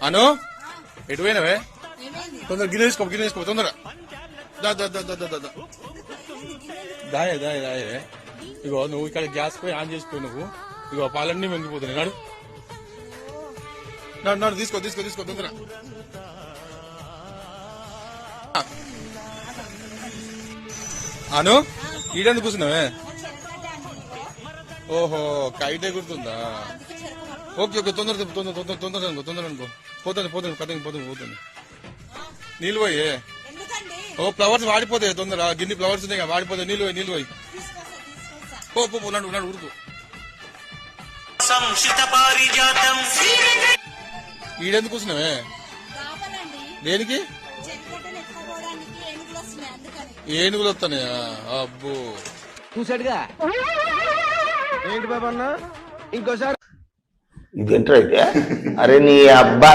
అను ఎటు పోయినవే తొందర గిన్నె తీసుకో తొందర దాయే దాయే దాయే ఇగో నువ్వు ఇక్కడ గ్యాస్ పోయి ఆన్ చేసిపోయి నువ్వు ఇగో పాలన్నీ వంగిపోతున్నాయి నాడు నాడు నాడు తీసుకో తొందర అను ఈడెందుకు కూర్చున్నావే ఓహో కైటే గుర్తుందా ఓకే తొందర అనుకో పోతుంది నీళ్ళు పోయి ఓ ఫ్లవర్స్ వాడిపోతాయి తొందర గిన్ని ఫ్లవర్స్ ఉన్నాయి వాడిపోతాయి నీళ్ళు పోయి పో నడు ఉరుకు ఈడెందుకు కూర్చున్నావే దేనికి ఏనుగులు వస్తానయా అబ్బో చూసాడుగా ఏంటి బాబా అన్న ఇంకోసారి ఇదేంటో అయితే అరే నీ అబ్బా